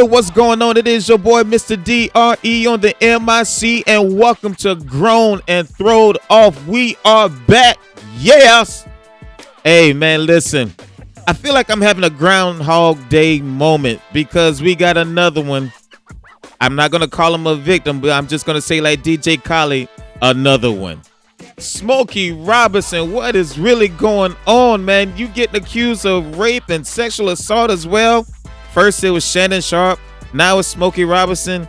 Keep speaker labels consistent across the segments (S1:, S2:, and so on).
S1: what's going on? It is your boy, Mr. D.R.E. on the MIC, and welcome to Grown and Throwed Off. We are back. Yes. Hey, man, listen. I feel like I'm having a Groundhog Day moment because we got another one. I'm not going to call him a victim, but I'm just going to say like DJ Khaled, another one. Smokey Robinson, what is really going on, man? You getting accused of rape and sexual assault as well? First it was Shannon Sharp, now it's Smokey Robinson.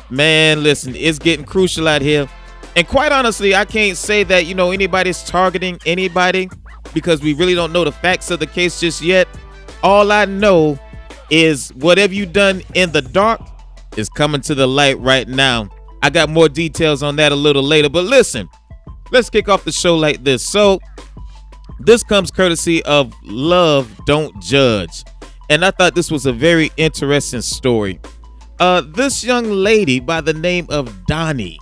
S1: Man, listen, it's getting crucial out here. And quite honestly, I can't say that, anybody's targeting anybody because we really don't know the facts of the case just yet. All I know is whatever you done in the dark is coming to the light right now. I got more details on that a little later, but listen, let's kick off the show like this. So this comes courtesy of Love Don't Judge. And I thought this was a very interesting story. This young lady by the name of Donnie.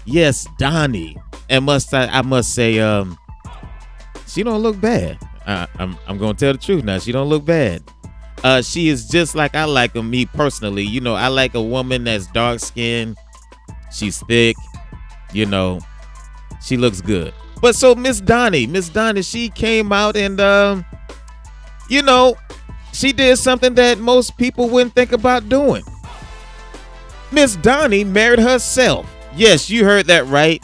S1: Yes, Donnie. And I must say, she don't look bad. I'm gonna tell the truth now. She don't look bad. She is just like I like her, me personally. I like a woman that's dark skinned. She's thick. She looks good. But so Miss Donnie, she came out and she did something that most people wouldn't think about doing. Miss Donnie married herself. Yes, you heard that right.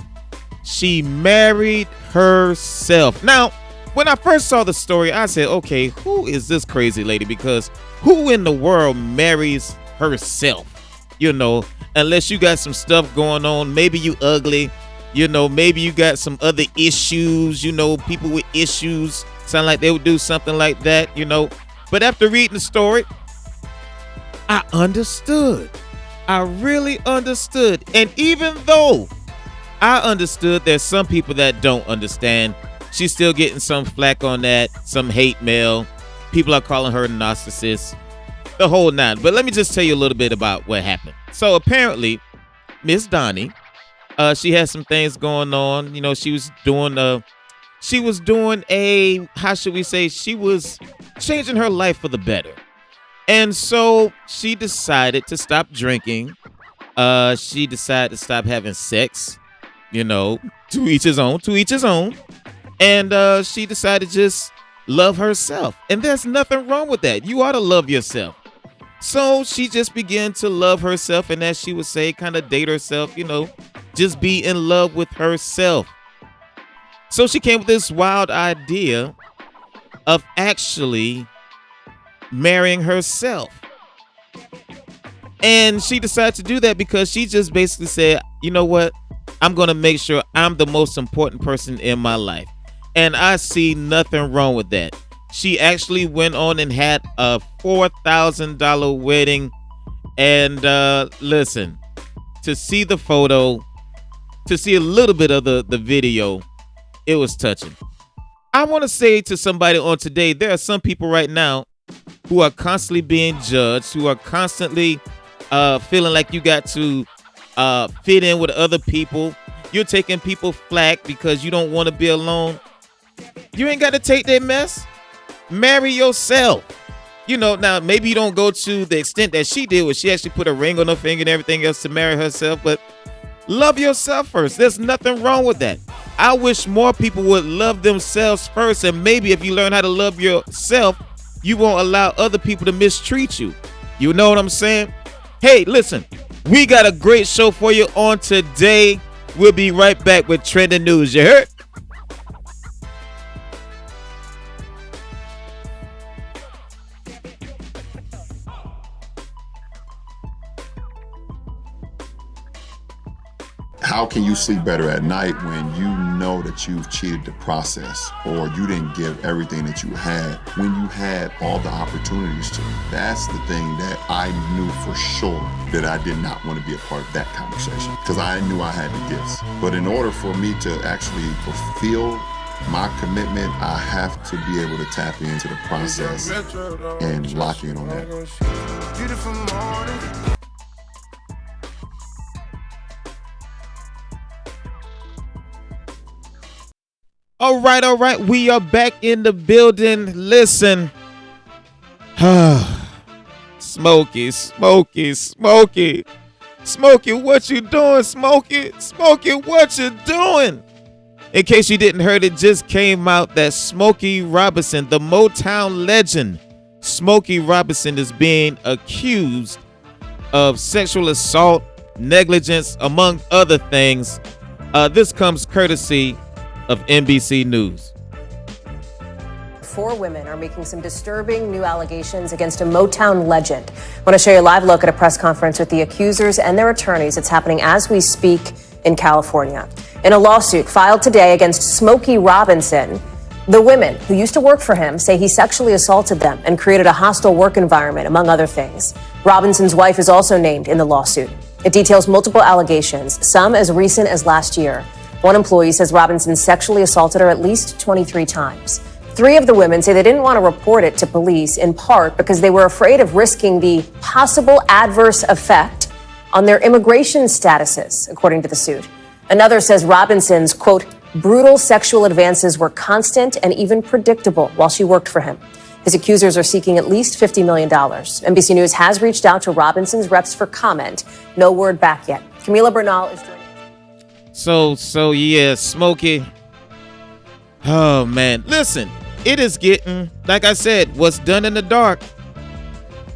S1: She married herself. Now, when I first saw the story, I said, okay, who is this crazy lady? Because who in the world marries herself? Unless you got some stuff going on. Maybe you ugly. Maybe you got some other issues. People with issues sound like they would do something like that, But after reading the story, I understood. I really understood. And even though I understood, there's some people that don't understand. She's still getting some flack on that, some hate mail. People are calling her a narcissist, the whole nine. But let me just tell you a little bit about what happened. So apparently, Miss Donnie, she had some things going on. She was doing how should we say, she was changing her life for the better. And so she decided to stop drinking. She decided to stop having sex, to each his own. And she decided to just love herself. And there's nothing wrong with that. You ought to love yourself. So she just began to love herself. And as she would say, kind of date herself, just be in love with herself. So she came with this wild idea of actually marrying herself. And she decided to do that because she just basically said, you know what? I'm going to make sure I'm the most important person in my life. And I see nothing wrong with that. She actually went on and had a $4,000 wedding. And listen, to see the photo, to see a little bit of the video, it was touching. I want to say to somebody on today, there are some people right now who are constantly being judged, who are constantly feeling like you got to fit in with other people. You're taking people flack because you don't want to be alone. You ain't got to take that mess. Marry yourself. Now maybe you don't go to the extent that she did, where she actually put a ring on her finger and everything else to marry herself, but love yourself first. There's nothing wrong with that. I wish more people would love themselves first, and maybe if you learn how to love yourself, you won't allow other people to mistreat you. You know what I'm saying? Hey, listen, we got a great show for you on today. We'll be right back with trending news. You heard?
S2: How can you sleep better at night when you know that you've cheated the process, or you didn't give everything that you had when you had all the opportunities to? That's the thing that I knew for sure that I did not want to be a part of that conversation, because I knew I had the gifts. But in order for me to actually fulfill my commitment, I have to be able to tap into the process and lock in on that. Beautiful morning.
S1: All right. We are back in the building. Listen, Smokey, Smokey, Smokey. Smokey, what you doing, Smokey? Smokey, what you doing? In case you didn't heard, it just came out that Smokey Robinson, the Motown legend, Smokey Robinson, is being accused of sexual assault, negligence, among other things. This comes courtesy of NBC News.
S3: 4 women are making some disturbing new allegations against a Motown legend. I want to show you a live look at a press conference with the accusers and their attorneys. It's happening as we speak in California. In a lawsuit filed today against Smokey Robinson, the women who used to work for him say he sexually assaulted them and created a hostile work environment, among other things. Robinson's wife is also named in the lawsuit. It details multiple allegations, some as recent as last year. One employee says Robinson sexually assaulted her at least 23 times. 3 of the women say they didn't want to report it to police, in part because they were afraid of risking the possible adverse effect on their immigration statuses, according to the suit. Another says Robinson's, quote, brutal sexual advances were constant and even predictable while she worked for him. His accusers are seeking at least $50 million. NBC News has reached out to Robinson's reps for comment. No word back yet. Camila Bernal is joining us.
S1: So yeah, Smokey. Oh, man. Listen, it is getting, like I said, what's done in the dark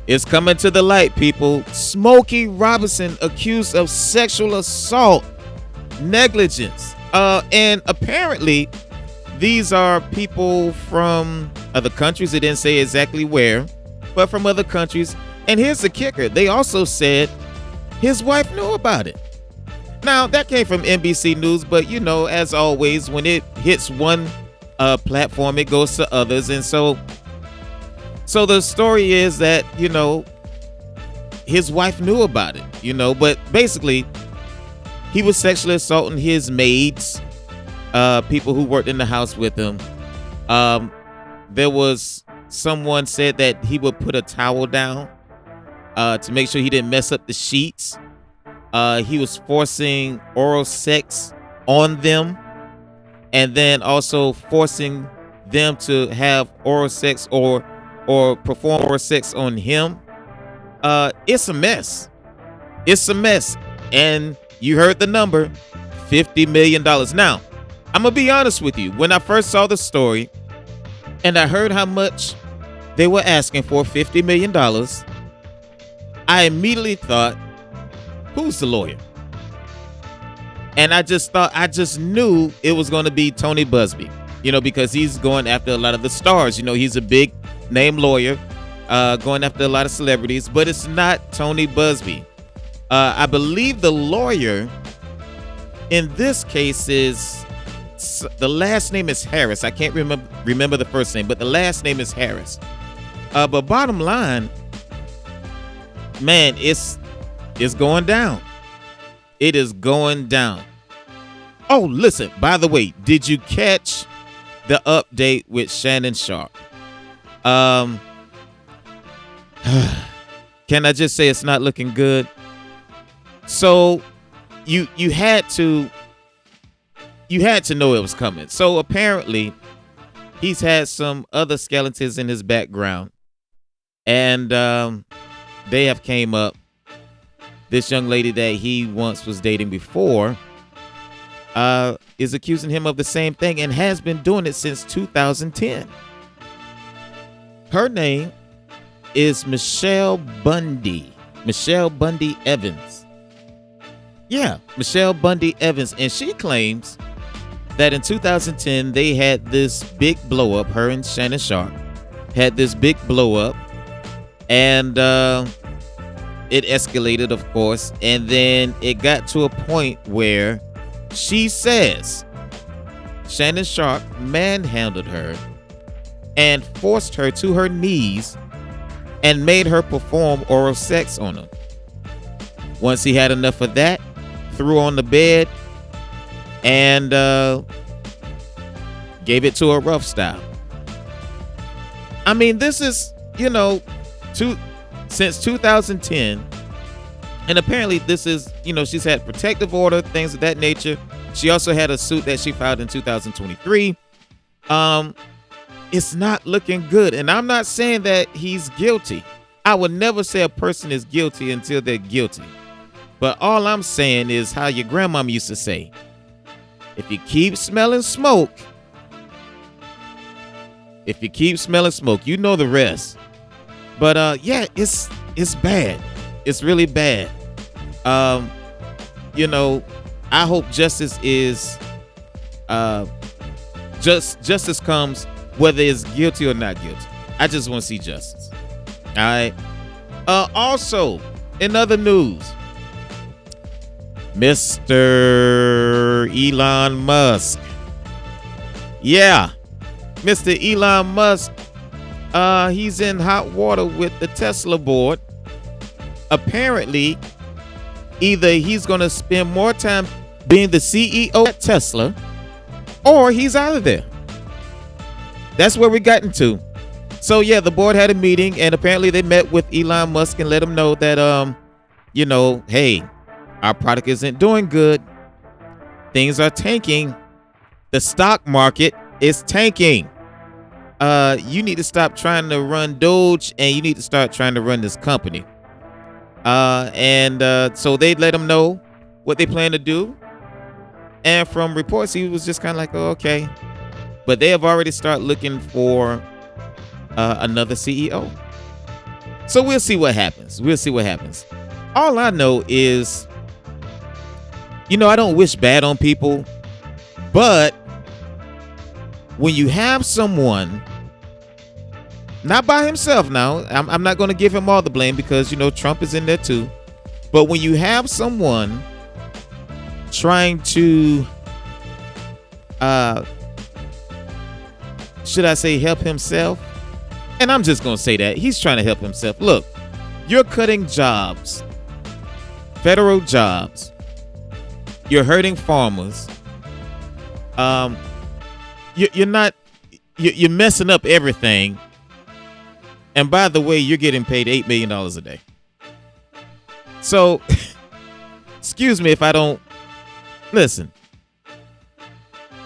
S1: is coming to the light, people. Smokey Robinson accused of sexual assault, negligence. And apparently these are people from other countries. It didn't say exactly where, but from other countries. And here's the kicker. They also said his wife knew about it. Now, that came from NBC News, but you know, as always, when it hits one platform, it goes to others. And so the story is that, you know, his wife knew about it, you know, but basically he was sexually assaulting his maids, people who worked in the house with him. There was someone said that he would put a towel down to make sure he didn't mess up the sheets. He was forcing oral sex on them, and then also forcing them to have oral sex or perform oral sex on him. It's a mess. It's a mess. And you heard the number, $50 million. Now, I'm going to be honest with you. When I first saw the story and I heard how much they were asking for, $50 million, I immediately thought, who's the lawyer? And I just knew it was going to be Tony Busby, you know, because he's going after a lot of the stars. You know, he's a big name lawyer, going after a lot of celebrities, but it's not Tony Busby. I believe the lawyer in this case is, the last name is Harris. I can't remember the first name, but the last name is Harris. But bottom line, man, it's going down. It is going down. Oh, listen, by the way, did you catch the update with Shannon Sharp? Can I just say it's not looking good? So you had to know it was coming. So apparently he's had some other skeletons in his background, and they have came up. This young lady that he once was dating before is accusing him of the same thing and has been doing it since 2010. Her name is Michelle Bundy Evans. Yeah, Michelle Bundy Evans. And she claims that in 2010, they had this big blow up. Her and Shannon Sharp had this big blow up. And it escalated, of course. And then it got to a point where she says Shannon Sharp manhandled her and forced her to her knees and made her perform oral sex on him. Once he had enough of that, threw on the bed and gave it to her rough style. I mean, this is, you know, since 2010, and apparently this is, you know, she's had protective order, things of that nature. She also had a suit that she filed in 2023. It's not looking good, and I'm not saying that he's guilty. I would never say a person is guilty until they're guilty. But all I'm saying is how your grandmama used to say, if you keep smelling smoke, you know the rest. But yeah, it's bad. It's really bad. You know, I hope justice is justice comes whether it's guilty or not guilty. I just want to see justice. All right. Also, in other news, Mr. Elon Musk. Yeah, Mr. Elon Musk. He's in hot water with the Tesla board. Apparently, either he's going to spend more time being the CEO at Tesla, or he's out of there. That's where we got into. So yeah, the board had a meeting, and apparently they met with Elon Musk and let him know that you know, hey, our product isn't doing good. Things are tanking. The stock market is tanking. You need to stop trying to run Doge, and you need to start trying to run this company. So they let him know what they plan to do. And from reports, he was just kind of like, oh, okay. But they have already started looking for another CEO. So we'll see what happens. All I know is, you know, I don't wish bad on people, but when you have someone, not by himself now, I'm not going to give him all the blame because, you know, Trump is in there too. But when you have someone trying to, should I say help himself? And I'm just going to say that. He's trying to help himself. Look, you're cutting jobs, federal jobs. You're hurting farmers. You're messing up everything. And by the way, you're getting paid $8 million a day. So, excuse me if I don't listen.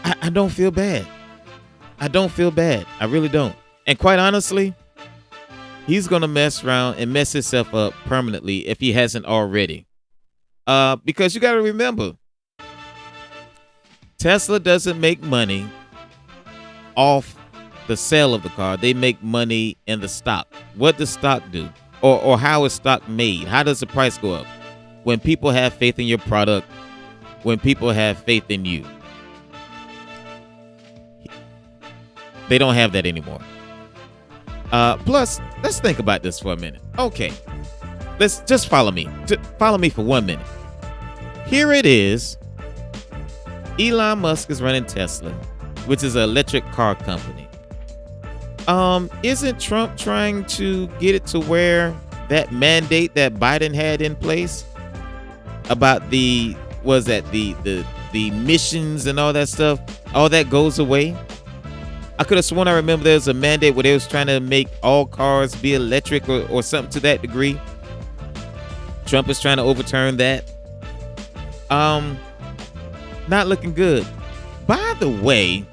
S1: I don't feel bad. I really don't. And quite honestly, he's going to mess around and mess himself up permanently if he hasn't already. Because you got to remember, Tesla doesn't make money off the sale of the car. They make money in the stock. What does stock do? Or how is stock made? How does the price go up? When people have faith in your product, when people have faith in you. They don't have that anymore. Plus, let's think about this for a minute. Okay, let's just follow me. Just follow me for 1 minute. Here it is. Elon Musk is running Tesla, which is an electric car company. Isn't Trump trying to get it to where that mandate that Biden had in place about the emissions and all that stuff, all that goes away? I could have sworn I remember there was a mandate where they was trying to make all cars be electric or something to that degree. Trump is trying to overturn that. Not looking good. By the way,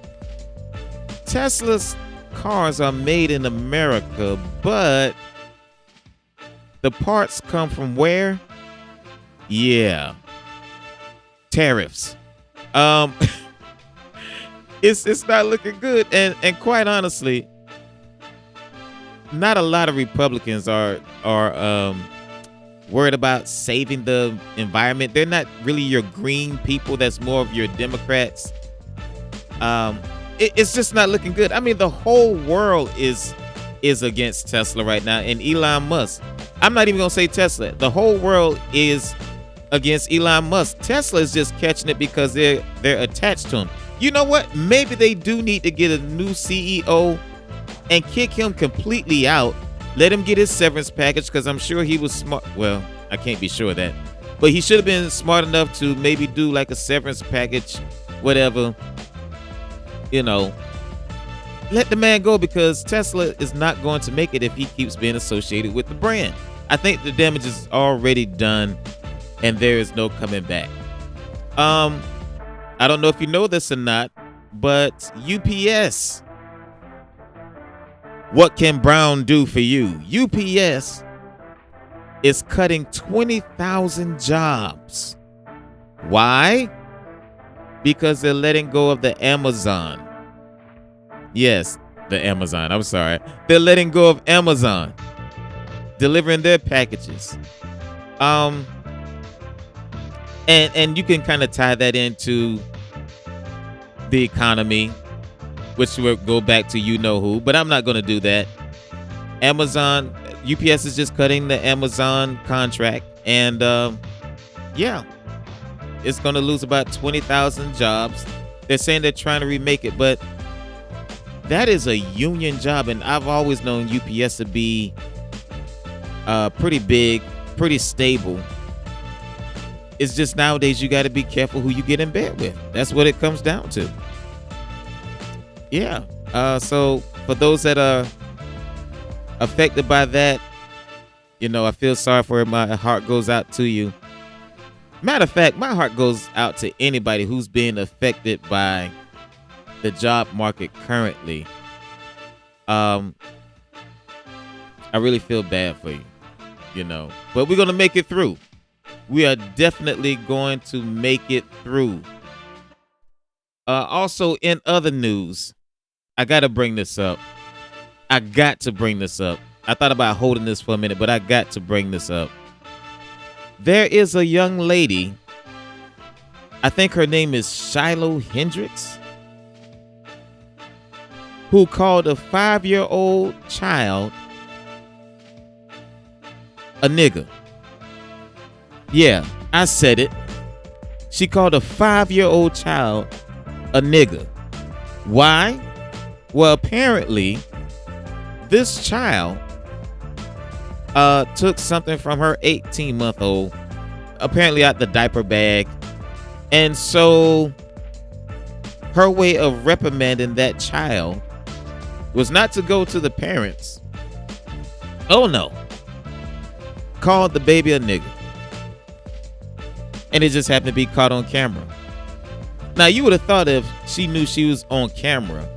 S1: Tesla's cars are made in America, but the parts come from where? Yeah. Tariffs. It's not looking good. And quite honestly, not a lot of Republicans are worried about saving the environment. They're not really your green people. That's more of your Democrats. It's just not looking good. I mean, the whole world is against Tesla right now, and Elon Musk. I'm not even gonna say Tesla. The whole world is against Elon Musk. Tesla is just catching it because they're attached to him. You know what? Maybe they do need to get a new CEO and kick him completely out. Let him get his severance package, because I'm sure he was smart. Well, I can't be sure of that. But he should have been smart enough to maybe do like a severance package, whatever. You know, let the man go, because Tesla is not going to make it if he keeps being associated with the brand. I think the damage is already done and there is no coming back. I don't know if you know this or not, but UPS. What can Brown do for you? UPS is cutting 20,000 jobs. Why? Because they're letting go of the Amazon. Yes, the Amazon. I'm sorry. They're letting go of Amazon, delivering their packages. And you can kind of tie that into the economy, which will go back to you know who, but I'm not going to do that. Amazon, UPS is just cutting the Amazon contract, and yeah, it's going to lose about 20,000 jobs. They're saying they're trying to remake it, but that is a union job, and I've always known UPS to be pretty big, pretty stable. It's just nowadays you got to be careful who you get in bed with. That's what it comes down to. Yeah. So for those that are affected by that, you know, I feel sorry for it. My heart goes out to you. Matter of fact, my heart goes out to anybody who's being affected by the job market currently. I really feel bad for you, you know, but we're going to make it through. We are definitely going to make it through. Also, in other news, I got to bring this up. I thought about holding this for a minute, but I got to bring this up. There is a young lady. I think her name is Shiloh Hendricks, who called a 5-year-old child a nigger. Yeah, I said it. She called a 5-year-old child a nigger. Why? Well, apparently, this child took something from her 18-month-old, apparently out the diaper bag. And so her way of reprimanding that child was not to go to the parents. Oh, no. Called the baby a nigger. And it just happened to be caught on camera. Now, you would have thought if she knew she was on camera,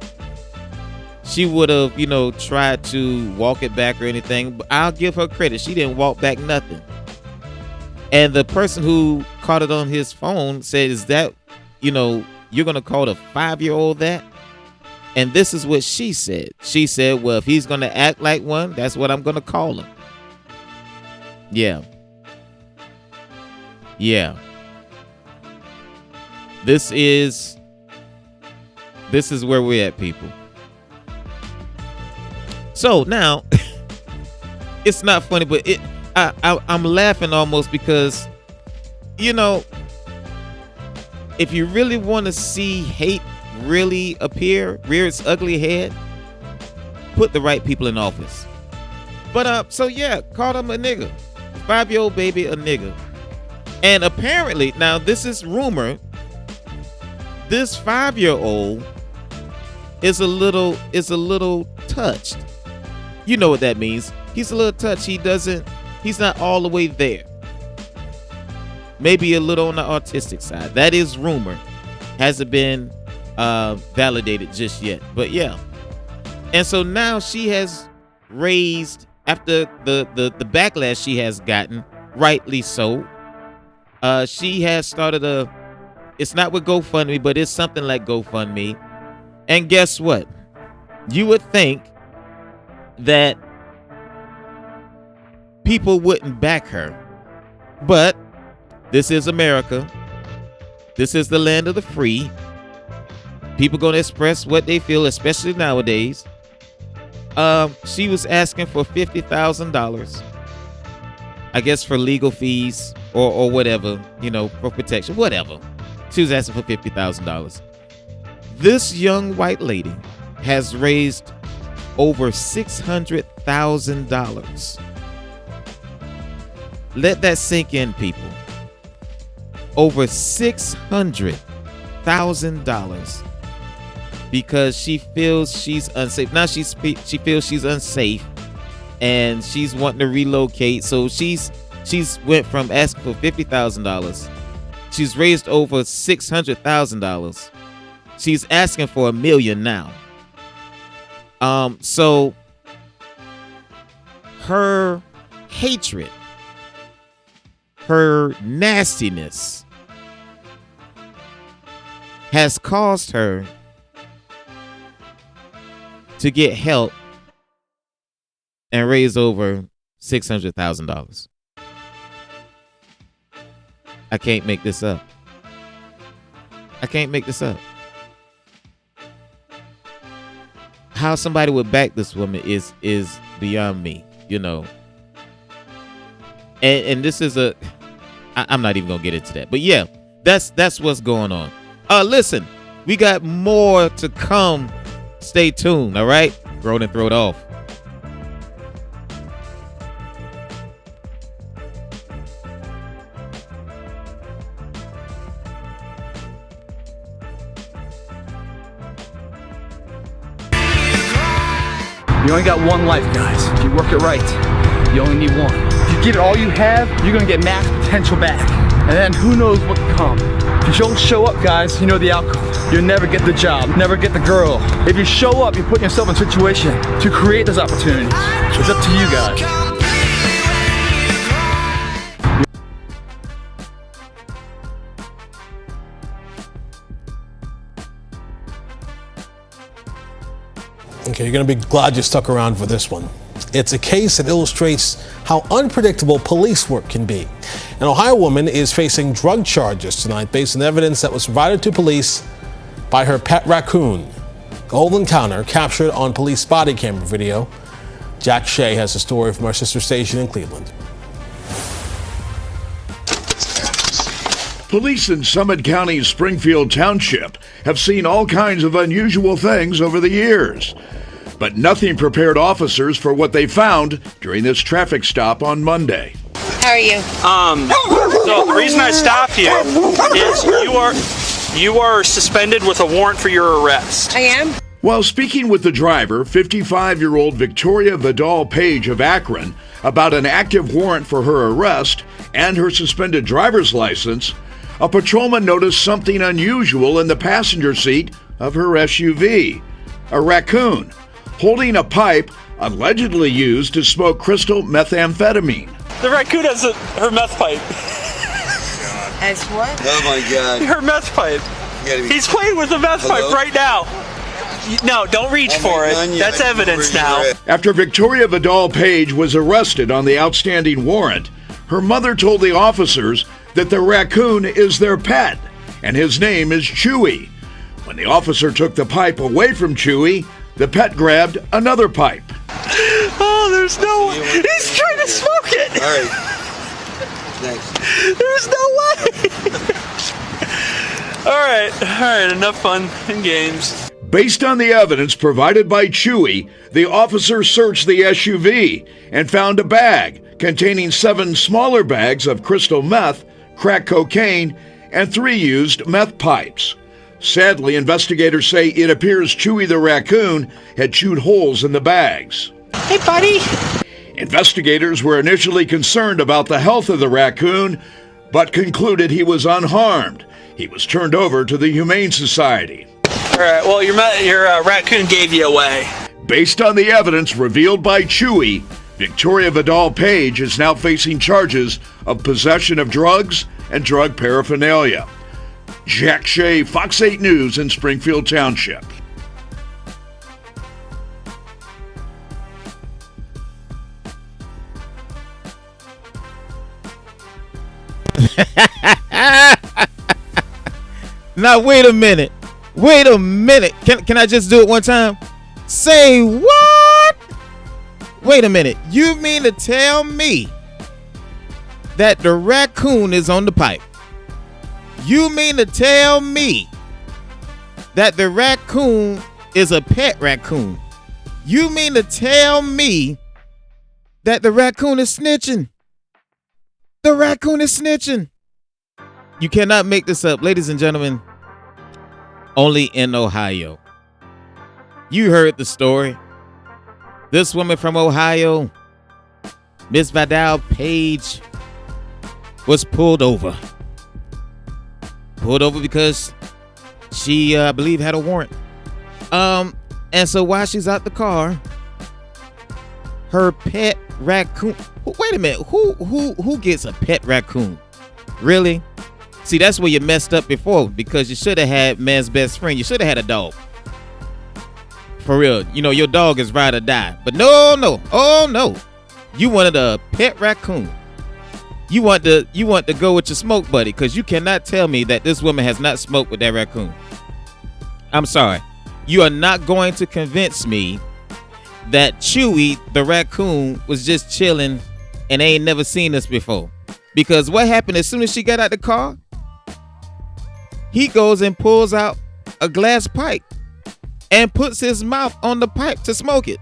S1: she would have, you know, tried to walk it back or anything. But I'll give her credit. She didn't walk back nothing. And the person who caught it on his phone said, is that, you know, you're going to call a 5-year-old that? And this is what she said. She said, well, if he's going to act like one, that's what I'm going to call him. Yeah. Yeah. This is where we're at, people. So now, it's not funny, but I'm laughing almost because, you know, if you really want to see hate really rear its ugly head, put the right people in office. But so yeah, called him a nigger. 5-year-old baby a nigger. And apparently, now this is rumor, this 5-year-old is a little touched. You know what that means. He's a little touched. He's not all the way there. Maybe a little on the autistic side. That is rumor. Hasn't been validated just yet. But yeah. And so now she has raised, after the backlash she has gotten, rightly so, she has started it's not with GoFundMe, but it's something like GoFundMe. And guess what? You would think that people wouldn't back her. But this is America. This is the land of the free. People going to express what they feel, especially nowadays. She was asking for $50,000. I guess for legal fees or whatever, you know, for protection, whatever. She was asking for $50,000. This young white lady has raised over $600,000. Let that sink in, people. Over $600,000 because she feels she's unsafe. Now she feels she's unsafe and she's wanting to relocate. So she's went from asking for $50,000. She's raised over $600,000. She's asking for $1 million now. So her hatred her nastiness has caused her to get help and raise over $600,000. I can't make this up. I can't make this up. How somebody would back this woman is beyond me, you know. And this is I'm not even gonna get into that. But yeah, that's what's going on. Listen, we got more to come. Stay tuned, all right? Grown and Throw It Off.
S4: You only got one life, guys. If you work it right, you only need one. If you give it all you have, you're gonna get max potential back. And then who knows what can come. If you don't show up, guys, you know the outcome. You'll never get the job, never get the girl. If you show up, you're putting yourself in a situation to create those opportunities. It's up to you guys.
S5: Okay, you're going to be glad you stuck around for this one. It's a case that illustrates how unpredictable police work can be. An Ohio woman is facing drug charges tonight based on evidence that was provided to police by her pet raccoon. The whole encounter captured on police body camera video. Jack Shea has a story from our sister station in Cleveland.
S6: Police in Summit County's Springfield Township have seen all kinds of unusual things over the years. But nothing prepared officers for what they found during this traffic stop on Monday.
S7: How are you?
S8: So the reason I stopped you is you are suspended with a warrant for your arrest.
S7: I am?
S6: While speaking with the driver, 55-year-old Victoria Vidal Page of Akron, about an active warrant for her arrest and her suspended driver's license, a patrolman noticed something unusual in the passenger seat of her SUV. A raccoon holding a pipe allegedly used to smoke crystal methamphetamine.
S8: The raccoon has her meth pipe.
S7: As what?
S9: Oh my God.
S8: Her meth pipe. He's playing with the meth pipe right now. No, don't reach for it. That's evidence now.
S6: After Victoria Vidal Page was arrested on the outstanding warrant, her mother told the officers that the raccoon is their pet, and his name is Chewy. When the officer took the pipe away from Chewy, the pet grabbed another pipe.
S8: Oh, there's no way. He's trying to smoke it.
S9: All right. Thanks.
S8: There's no way. All right, enough fun and games.
S6: Based on the evidence provided by Chewy, the officer searched the SUV and found a bag containing 7 smaller bags of crystal meth, crack cocaine, and 3 used meth pipes. Sadly, investigators say it appears Chewy the raccoon had chewed holes in the bags.
S8: Hey, buddy.
S6: Investigators were initially concerned about the health of the raccoon, but concluded he was unharmed. He was turned over to the Humane Society.
S8: All right, well, your raccoon gave you away.
S6: Based on the evidence revealed by Chewy, Victoria Vidal Page is now facing charges of possession of drugs and drug paraphernalia. Jack Shea, Fox 8 News in Springfield Township.
S1: Now, wait a minute. Can I just do it one time? Say what? Wait a minute. You mean to tell me that the raccoon is on the pipe? You mean to tell me that the raccoon is a pet raccoon? You mean to tell me that the raccoon is snitching? The raccoon is snitching. You cannot make this up, ladies and gentlemen. Only in Ohio. You heard the story. This woman from Ohio, Miss Vidal Page, was pulled over. Pulled over because she, I believe, had a warrant. And so while she's out the car, her pet raccoon. Wait a minute. Who gets a pet raccoon? Really? See, that's where you messed up before, because you should have had man's best friend. You should have had a dog. For real. You know, your dog is ride or die. But no. Oh no. You wanted a pet raccoon. You want to go with your smoke buddy, because you cannot tell me that this woman has not smoked with that raccoon. I'm sorry. You are not going to convince me that Chewy, the raccoon, was just chilling and ain't never seen this before. Because what happened as soon as she got out the car? He goes and pulls out a glass pipe and puts his mouth on the pipe to smoke it.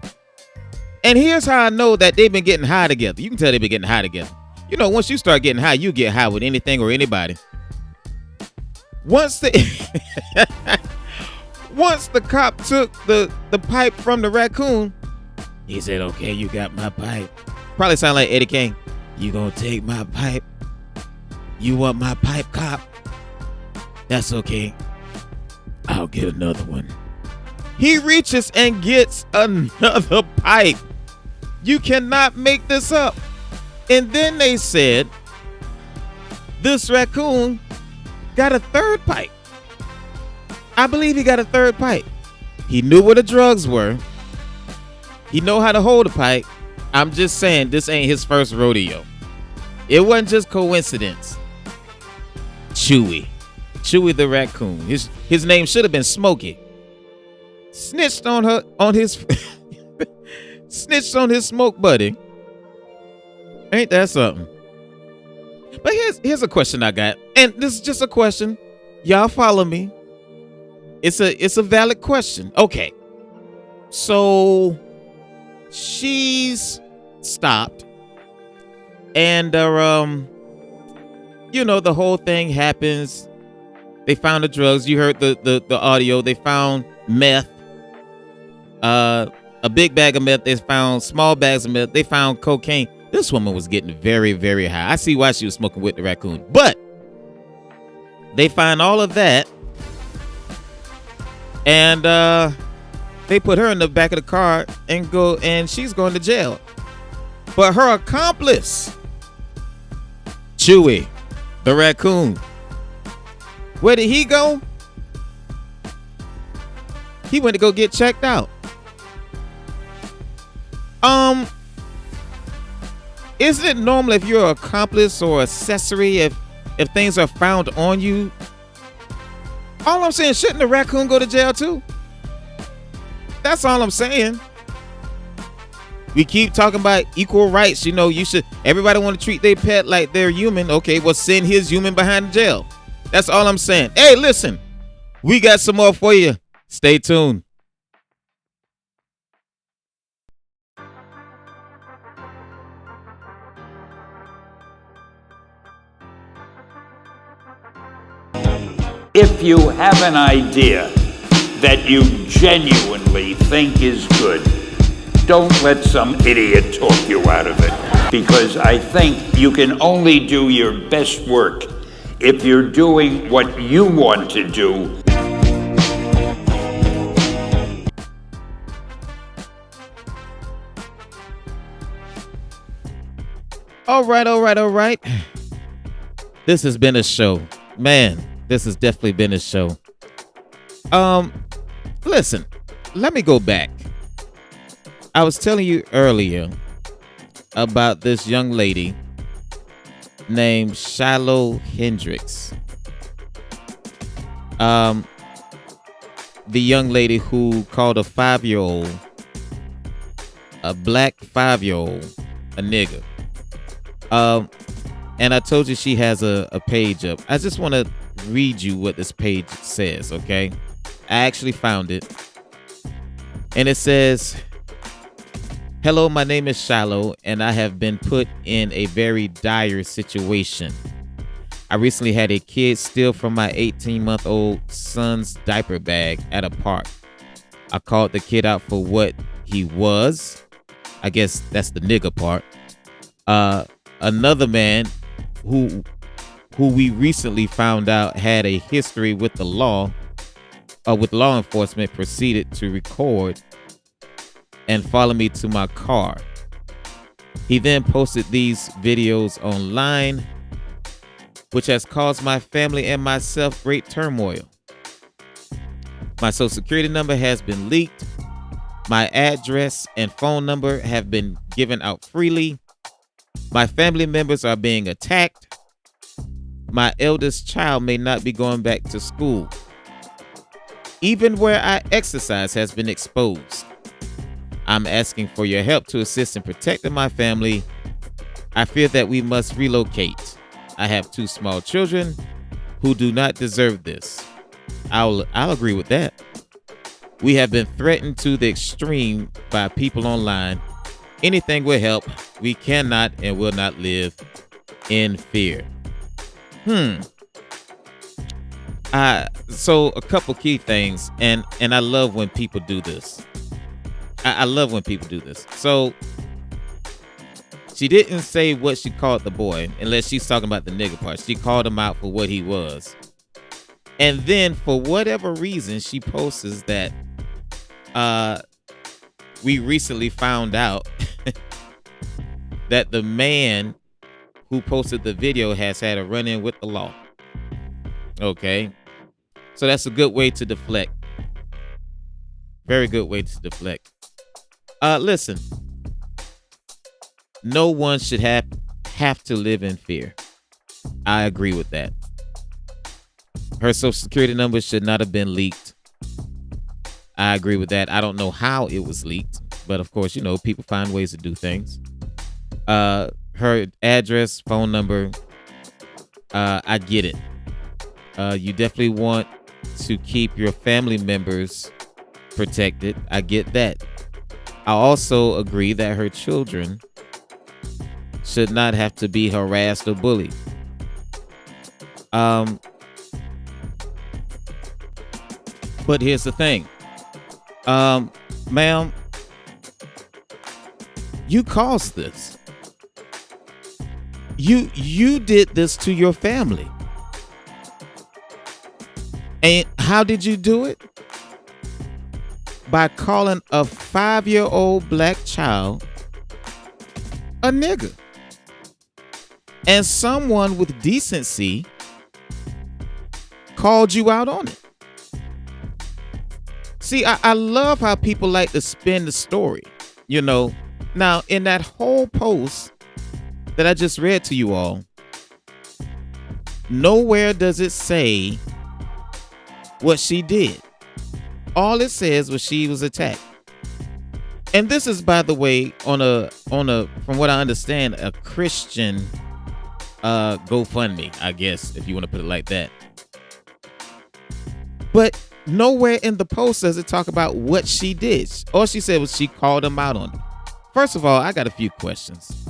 S1: And here's how I know that they've been getting high together. You can tell they've been getting high together. You know, once you start getting high, you get high with anything or anybody. Once the cop took the pipe from the raccoon, he said, "Okay, you got my pipe." Probably sound like Eddie Kane. "You gonna take my pipe? You want my pipe, cop? That's okay. I'll get another one." He reaches and gets another pipe. You cannot make this up. And then they said this raccoon got a third pipe. I believe he got a third pipe. He knew where the drugs were. He know how to hold a pipe. I'm just saying, this ain't his first rodeo. It wasn't just coincidence. Chewy the raccoon. His name should have been Smokey. Snitched on his snitched on his smoke buddy. Ain't that something? But here's a question I got, and this is just a question. Y'all follow me? It's a valid question. Okay, so she's stopped, and you know, the whole thing happens. They found the drugs. You heard the audio. They found meth, a big bag of meth. They found small bags of meth. They found cocaine. This woman was getting very, very high. I see why she was smoking with the raccoon. But they find all of that, and they put her in the back of the car and she's going to jail. But her accomplice, Chewy, the raccoon, where did he go? He went to go get checked out. Isn't it normal if you're an accomplice or accessory, if things are found on you? All I'm saying, shouldn't the raccoon go to jail too? That's all I'm saying. We keep talking about equal rights. You know, everybody want to treat their pet like they're human. Okay, well, send his human behind the jail. That's all I'm saying. Hey, listen, we got some more for you. Stay tuned.
S10: If you have an idea that you genuinely think is good, don't let some idiot talk you out of it. Because I think you can only do your best work if you're doing what you want to do.
S1: All right. This has been a show. Man, this has definitely been a show. Listen, let me go back. I was telling you earlier about this young lady named Shiloh Hendricks. The young lady who called a 5-year-old, a black 5-year-old, a nigger. And I told you she has a page up. I just want to read you what this page says, okay? I actually found it. And it says, "Hello, my name is Shiloh, and I have been put in a very dire situation. I recently had a kid steal from my 18-month-old son's diaper bag at a park. I called the kid out for what he was. I guess that's the nigger part. Another man who we recently found out had a history with the law enforcement proceeded to record and follow me to my car. He then posted these videos online, which has caused my family and myself great turmoil. My social security number has been leaked. My address and phone number have been given out freely. My family members are being attacked. My eldest child may not be going back to school. Even where I exercise has been exposed. I'm asking for your help to assist in protecting my family. I fear that we must relocate. I have 2 small children who do not deserve this. I'll agree with that. We have been threatened to the extreme by people online. Anything will help. We cannot and will not live in fear. So a couple key things, and I love when people do this. I love when people do this. So she didn't say what she called the boy, unless she's talking about the nigga part. She called him out for what he was. And then for whatever reason, she posts that we recently found out that the man who posted the video has had a run-in with the law. Okay. So that's a good way to deflect. Very good way to deflect. Listen. No one should have to live in fear. I agree with that. Her social security number should not have been leaked. I agree with that. I don't know how it was leaked, but of course, people find ways to do things. Her address, phone number, I get it. You definitely want to keep your family members protected. I get that. I also agree that her children should not have to be harassed or bullied. But here's the thing. Ma'am, you caused this. You did this to your family. And how did you do it? By calling a 5-year-old black child a nigger. And someone with decency called you out on it. See, I love how people like to spin the story, Now, in that whole post that I just read to you all, nowhere does it say what she did. All it says was she was attacked. And this is, by the way, on a from what I understand, a Christian GoFundMe, I guess, if you want to put it like that. But nowhere in the post does it talk about what she did. All she said was she called him out on it. First of all, I got a few questions.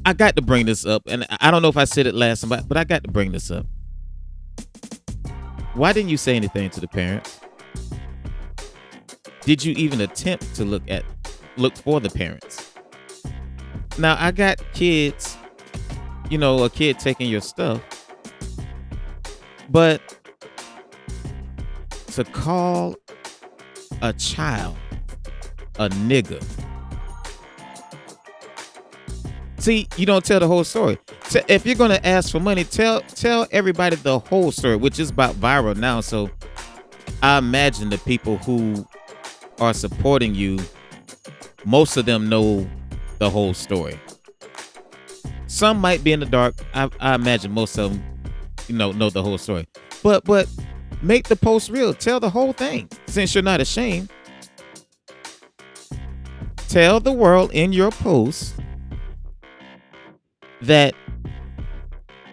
S1: I got to bring this up, and I don't know if I said it last time, but I got to bring this up. Why didn't you say anything to the parents? Did you even attempt to look for the parents? Now, I got kids, a kid taking your stuff. But to call a child a nigger. See, you don't tell the whole story. If you're going to ask for money, tell everybody the whole story, which is about viral now. So I imagine the people who are supporting you, most of them know the whole story. Some might be in the dark. I imagine most of them, know the whole story. But make the post real. Tell the whole thing. Since you're not ashamed, tell the world in your post that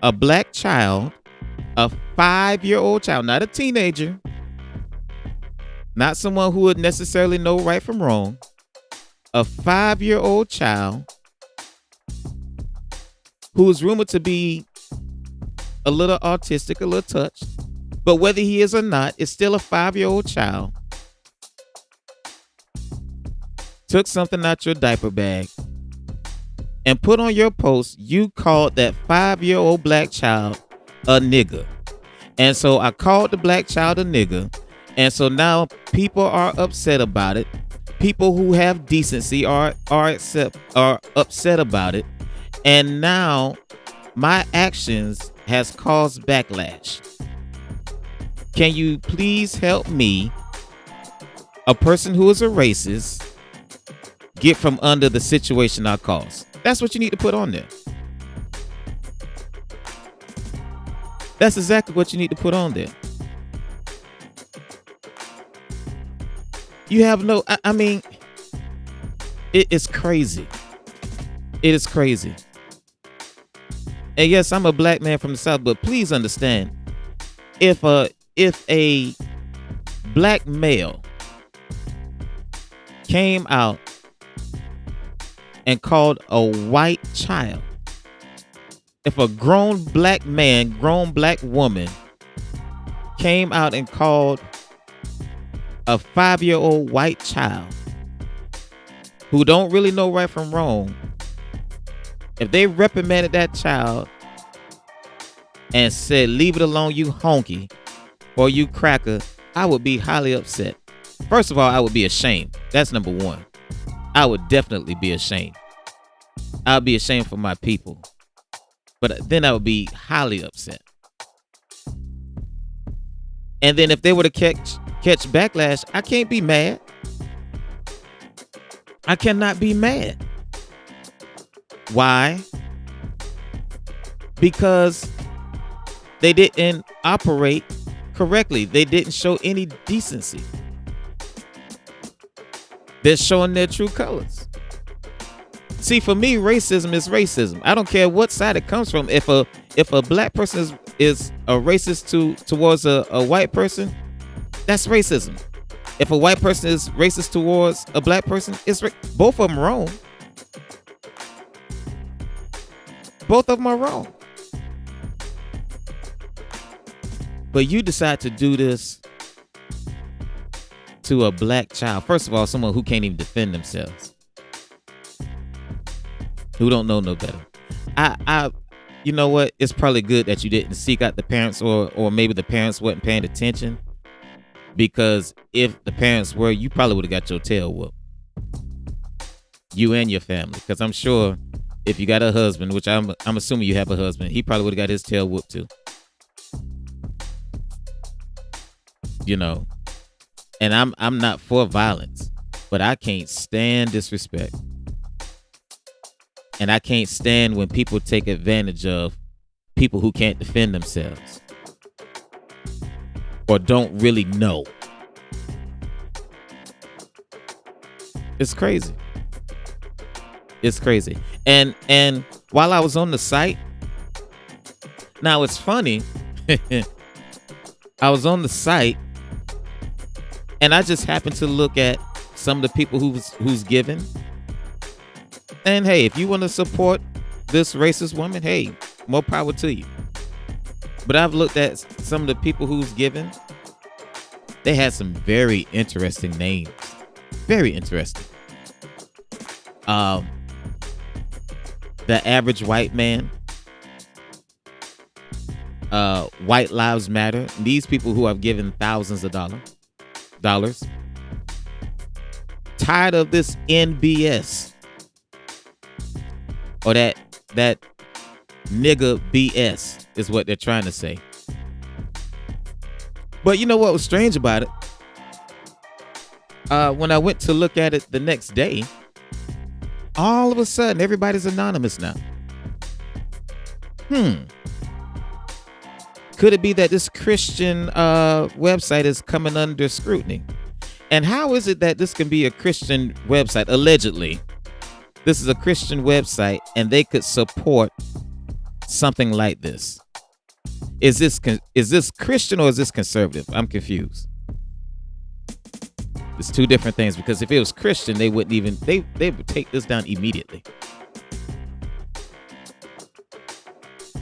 S1: a black child, a 5-year-old child, not a teenager, not someone who would necessarily know right from wrong, a 5-year-old child who is rumored to be a little autistic, a little touched, but whether he is or not, it's still a 5-year-old child, took something out your diaper bag and put on your post, you called that 5-year-old black child a nigger. And so I called the black child a nigger. And so now people are upset about it. people who have decency are upset about it, and now my actions has caused backlash. Can you please help me, a person who is a racist, get from under the situation I caused? That's what you need to put on there. That's exactly what you need to put on there. You have no, I mean, it is crazy. It is crazy. And yes, I'm a black man from the South, but please understand, if a black male came out and called a white child, if a grown black man, grown black woman came out and called a 5-year-old white child who don't really know right from wrong, if they reprimanded that child and said, leave it alone, you honky, or you cracker, I would be highly upset. First of all, I would be ashamed. That's number one. I would definitely be ashamed. I'd be ashamed for my people. But then I would be highly upset. And then if they were to catch backlash, I can't be mad. I cannot be mad. Why? Because they didn't operate correctly. They didn't show any decency. They're showing their true colors. See, for me, racism is racism. I don't care what side it comes from. If a black person is a racist towards a white person, that's racism. If a white person is racist towards a black person, both of them wrong. Both of them are wrong. But you decide to do this to a black child. First of all, someone who can't even defend themselves, who don't know no better. You know what? It's probably good that you didn't seek out the parents, or maybe the parents wasn't paying attention. Because if the parents were, you probably would have got your tail whooped. You and your family. Because I'm sure if you got a husband, which I'm assuming you have a husband, he probably would have got his tail whooped too. You know. And I'm not for violence, but I can't stand disrespect. And I can't stand when people take advantage of people who can't defend themselves or don't really know. It's crazy. It's crazy. And while I was on the site, now it's funny. I was on the site and I just happened to look at some of the people who's given. And hey, if you want to support this racist woman, hey, more power to you. But I've looked at some of the people who's given. They had some very interesting names. Very interesting. The average white man. White Lives Matter. These people who have given thousands of dollars. Tired of this NBS. Or that nigga BS is what they're trying to say. But you know what was strange about it? When I went to look at it the next day, all of a sudden everybody's anonymous now. Could it be that this Christian website is coming under scrutiny? And how is it that this can be a Christian website? Allegedly, this is a Christian website and they could support something like this. Is this Christian or is this conservative? I'm confused. It's two different things, because if it was Christian, they wouldn't even they would take this down immediately.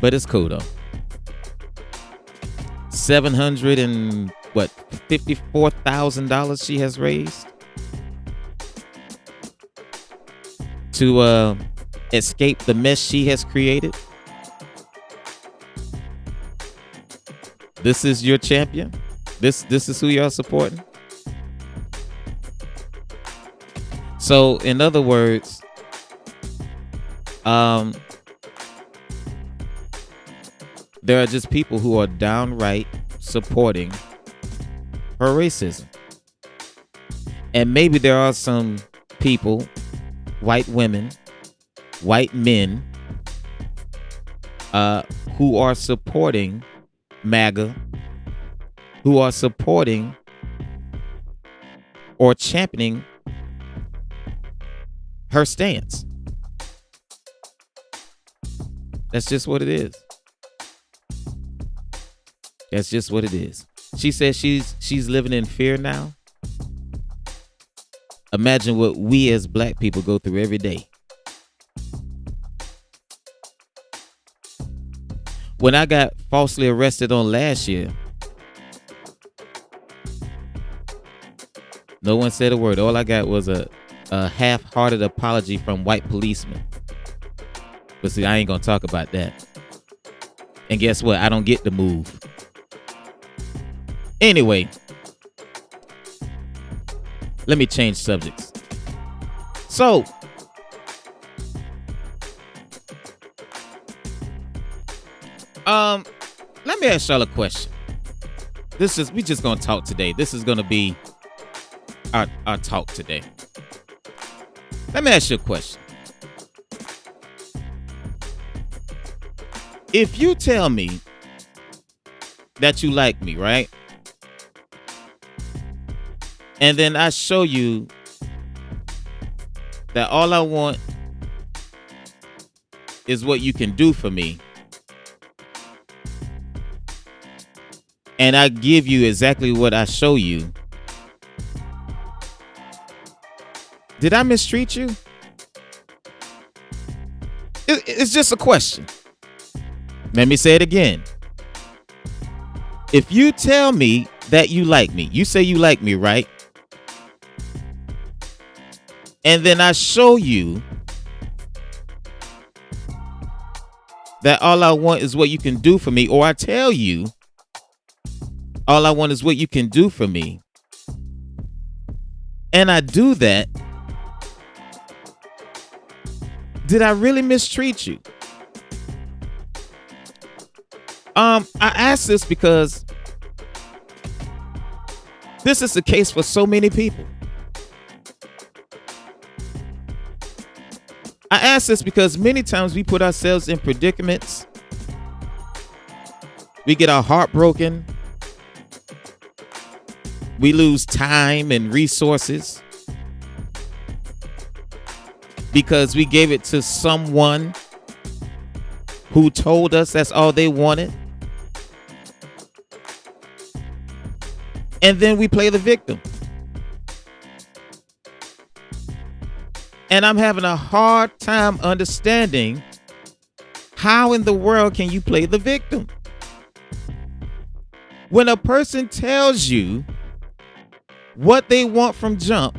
S1: But it's cool though. $54,000 she has raised to escape the mess she has created. This is your champion. This is who y'all supporting. So, in other words, there are just people who are downright supporting her racism. And maybe there are some people, white women, white men, who are supporting MAGA, who are supporting or championing her stance. That's just what it is. That's just what it is. She says she's living in fear now. Imagine what we as black people go through every day. When I got falsely arrested on last year, no one said a word. All I got was a half-hearted apology from white policemen. But see, I ain't gonna talk about that. And guess what? I don't get to move. Anyway, let me change subjects. So, let me ask y'all a question. We just gonna talk today. This is gonna be our talk today. Let me ask you a question. If you tell me that you like me, right? And then I show you that all I want is what you can do for me. And I give you exactly what I show you. Did I mistreat you? It's just a question. Let me say it again. If you tell me that you like me, you say you like me, right? And then I show you that all I want is what you can do for me, or I tell you all I want is what you can do for me, and I do that, did I really mistreat you? I ask this because this is the case for so many people. I ask this because many times we put ourselves in predicaments. We get our heart broken. We lose time and resources because we gave it to someone who told us that's all they wanted. And then we play the victim. And I'm having a hard time understanding how in the world can you play the victim? When a person tells you what they want from jump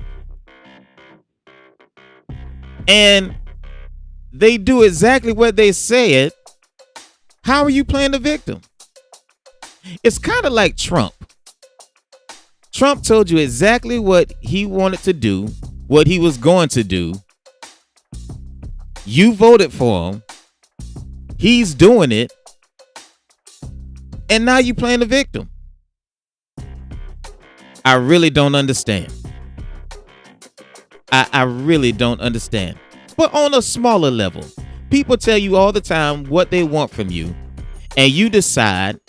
S1: and they do exactly what they said, how are you playing the victim? It's kind of like Trump. Trump told you exactly what he wanted to do, what he was going to do. You voted for him. He's doing it. And now you playing the victim. I really don't understand. I really don't understand. But on a smaller level, people tell you all the time what they want from you, and you decide,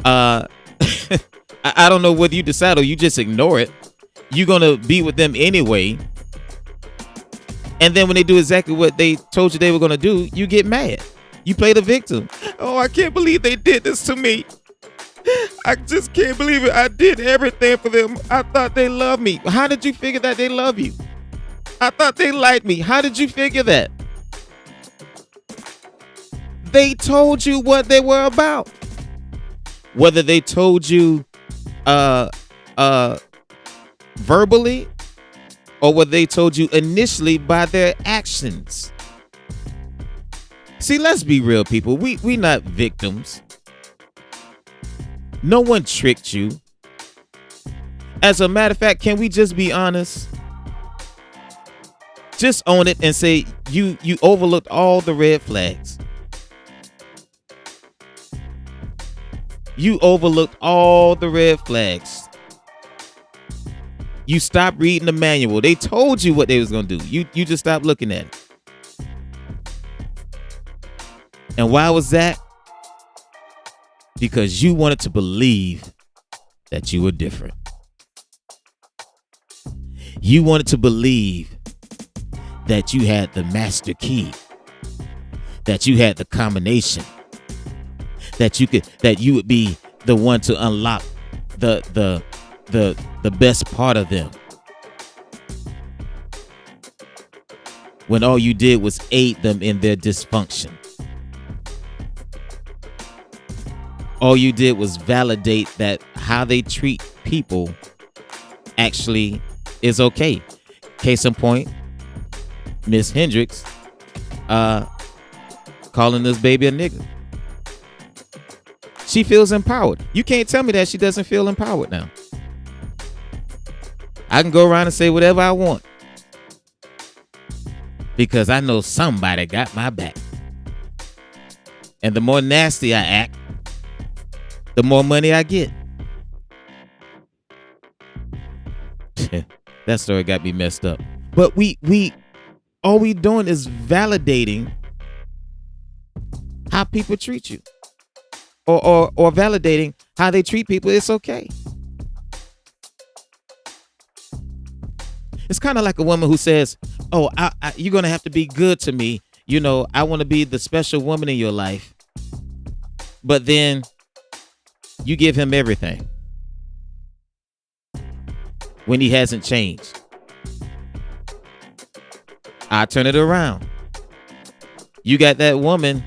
S1: I don't know whether you decide or you just ignore it. You're going to be with them anyway. And then when they do exactly what they told you they were going to do, you get mad. You play the victim. Oh, I can't believe they did this to me. I just can't believe it. I did everything for them. I thought they loved me. How did you figure that they love you? I thought they liked me. How did you figure that? They told you what they were about. Whether they told you verbally or whether they told you initially by their actions. See, let's be real, people. We not victims. No one tricked you. As a matter of fact, can we just be honest? Just own it and say you overlooked all the red flags. You overlooked all the red flags. You stopped reading the manual. They told you what they was going to do. You just stopped looking at it. And why was that? Because you wanted to believe that you were different. You wanted to believe that you had the master key, that you had the combination, that you would be the one to unlock the best part of them. When all you did was aid them in their dysfunction. All you did was validate that how they treat people actually is okay. Case in point, Miss Hendricks calling this baby a nigga. She feels empowered. You can't tell me that she doesn't feel empowered now. I can go around and say whatever I want because I know somebody got my back. And the more nasty I act, the more money I get. That story got me messed up. But all we doing is validating how people treat you. Or validating how they treat people. It's okay. It's kind of like a woman who says, oh, you're going to have to be good to me. You know, I want to be the special woman in your life. But then you give him everything when he hasn't changed. I turn it around. You got that woman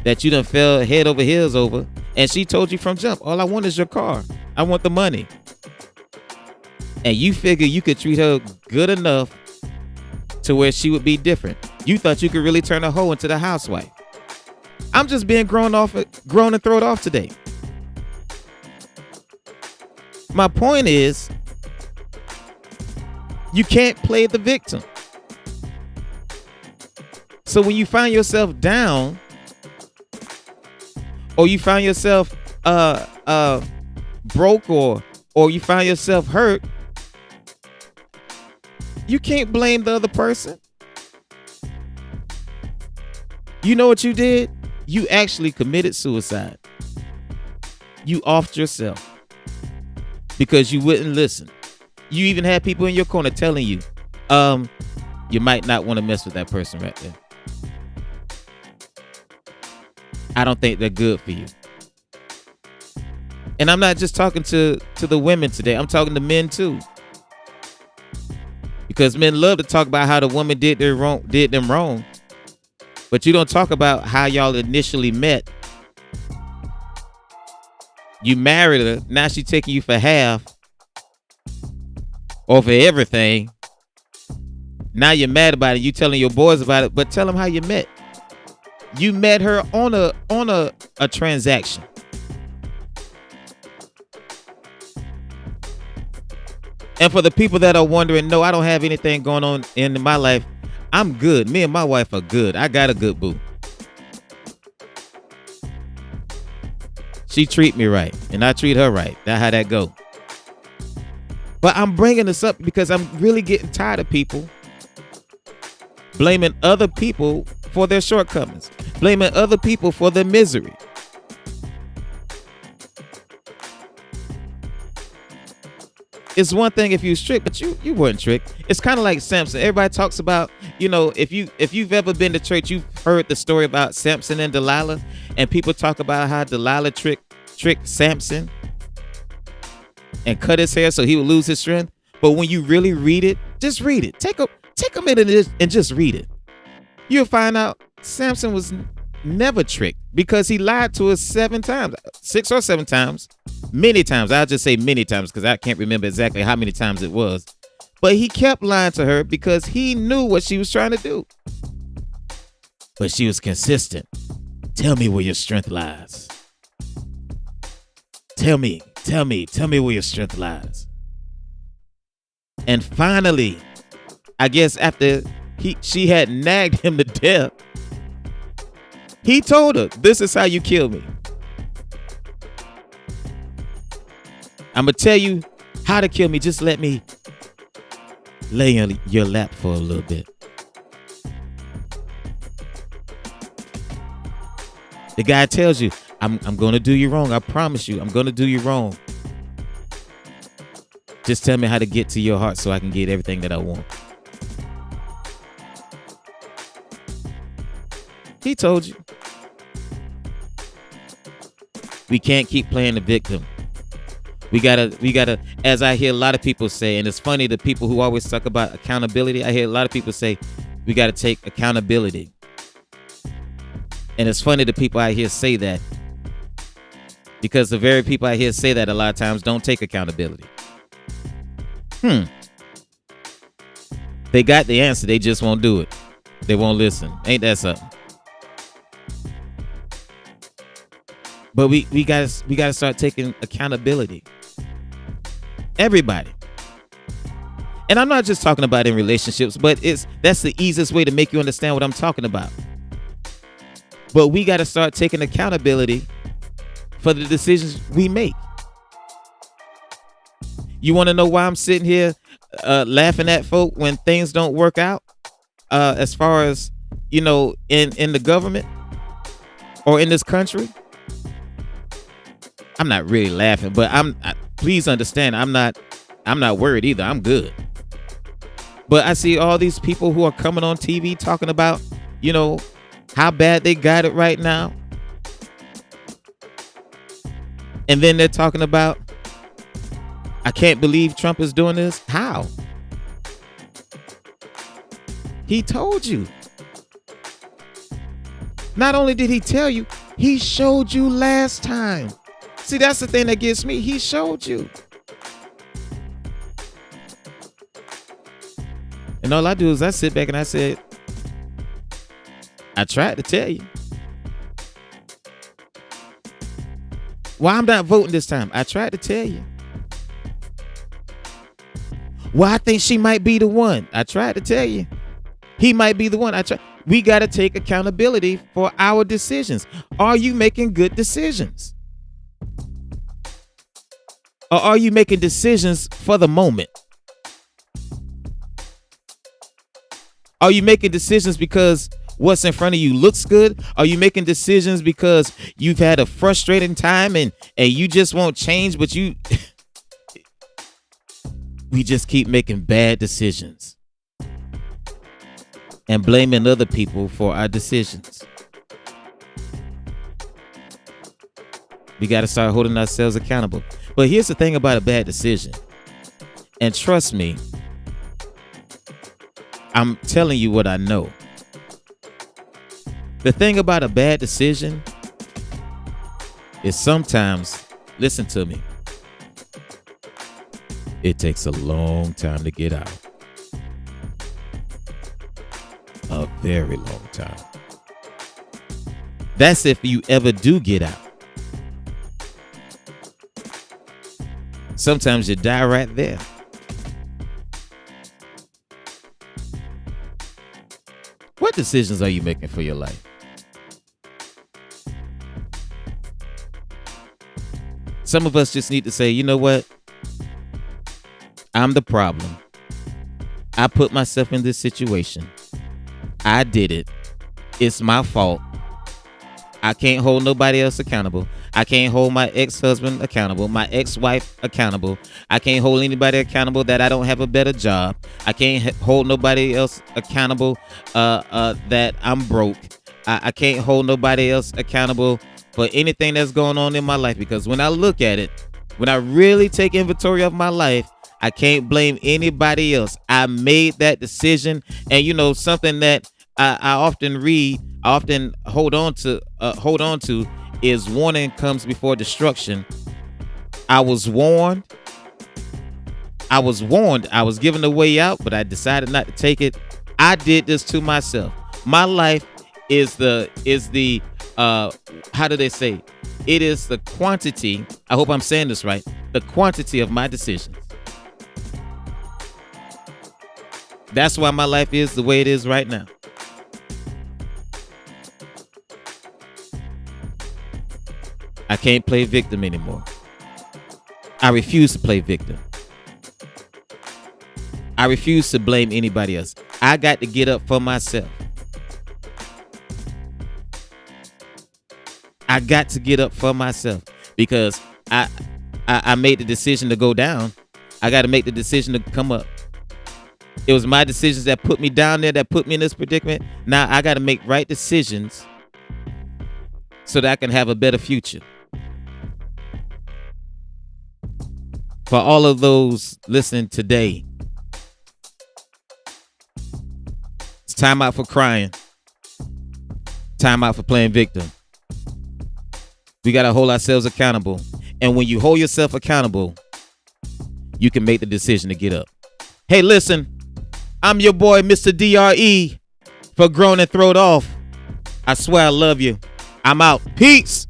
S1: that you done fell head over heels over, and she told you from jump, all I want is your car. I want the money. And you figure you could treat her good enough to where she would be different. You thought you could really turn a hoe into the housewife. I'm just being grown and thrown off today. My point is, you can't play the victim. So when you find yourself down, or you find yourself broke, or you find yourself hurt, you can't blame the other person. You know what you did? You actually committed suicide. You offed yourself because you wouldn't listen. You even had people in your corner telling you, you might not want to mess with that person right there. I don't think they're good for you. And I'm not just talking to the women today. I'm talking to men too. Because men love to talk about how the woman did them wrong. But you don't talk about how y'all initially met. You married her. Now she's taking you for half. Or for everything. Now you're mad about it. You telling your boys about it. But tell them how you met. You met her on a transaction. And for the people that are wondering, no, I don't have anything going on in my life. I'm good. Me and my wife are good. I got a good boo. She treat me right, and I treat her right. That's how that go. But I'm bringing this up because I'm really getting tired of people blaming other people for their shortcomings, blaming other people for their misery. It's one thing if you was tricked, but you weren't tricked. It's kind of like Samson. Everybody talks about, if you've ever been to church, you've heard the story about Samson and Delilah, and people talk about how Delilah tricked Samson and cut his hair so he would lose his strength. But when you really read it, just read it. Take a minute and just read it. You'll find out Samson was never tricked because he lied to us 7 times, 6 or 7 times, many times. I'll just say many times because I can't remember exactly how many times it was. But he kept lying to her because he knew what she was trying to do. But she was consistent. Tell me where your strength lies. Tell me where your strength lies. And finally, I guess after she had nagged him to death, he told her, "This is how you kill me. I'm going to tell you how to kill me. Just let me lay on your lap for a little bit." The guy tells you, I'm going to do you wrong. I promise you, I'm going to do you wrong. Just tell me how to get to your heart so I can get everything that I want. He told you. We can't keep playing the victim. We gotta, as I hear a lot of people say, and it's funny, the people who always talk about accountability, I hear a lot of people say, we gotta take accountability. And it's funny the people I hear say that, because the very people I hear say that a lot of times don't take accountability. They got the answer, they just won't do it. They won't listen. Ain't that something? But we gotta start taking accountability. Everybody. And I'm not just talking about in relationships, but that's the easiest way to make you understand what I'm talking about. But we got to start taking accountability for the decisions we make. You want to know why I'm sitting here laughing at folk when things don't work out? As far as, in the government or in this country? I'm not really laughing, but please understand, I'm not worried either. I'm good. But I see all these people who are coming on TV talking about, how bad they got it right now. And then they're talking about, I can't believe Trump is doing this. How? He told you. Not only did he tell you, he showed you last time. See, that's the thing that gets me. He showed you. And all I do is I sit back and I said, I tried to tell you. Why I'm not voting this time? I tried to tell you. Why I think she might be the one? I tried to tell you. He might be the one. We got to take accountability for our decisions. Are you making good decisions? Or are you making decisions for the moment? Are you making decisions because what's in front of you looks good? Are you making decisions because you've had a frustrating time and you just won't change, but we just keep making bad decisions and blaming other people for our decisions. We got to start holding ourselves accountable. But here's the thing about a bad decision. And trust me, I'm telling you what I know. The thing about a bad decision is sometimes, listen to me, it takes a long time to get out. A very long time. That's if you ever do get out. Sometimes you die right there. What decisions are you making for your life? Some of us just need to say, you know what? I'm the problem. I put myself in this situation. I did it. It's my fault. I can't hold nobody else accountable. I can't hold my ex-husband accountable, my ex-wife accountable. I can't hold anybody accountable that I don't have a better job. I can't hold nobody else accountable that I'm broke. I can't hold nobody else accountable for anything that's going on in my life, because when I look at it, when I really take inventory of my life, I can't blame anybody else. I made that decision. And something that I often read, I often hold on to is warning comes before destruction. I was warned. I was given the way out, but I decided not to take it. I did this to myself. My life is the how do they say? It is the quantity. I hope I'm saying this right. The quantity of my decisions. That's why my life is the way it is right now. I can't play victim anymore. I refuse to play victim. I refuse to blame anybody else. I got to get up for myself. I got to get up for myself because I made the decision to go down. I got to make the decision to come up. It was my decisions that put me down there, that put me in this predicament. Now I got to make right decisions so that I can have a better future. For all of those listening today, it's time out for crying. Time out for playing victim. We got to hold ourselves accountable. And when you hold yourself accountable, you can make the decision to get up. Hey, listen, I'm your boy, Mr. D.R.E. for Grown and Throwed Off. I swear I love you. I'm out. Peace.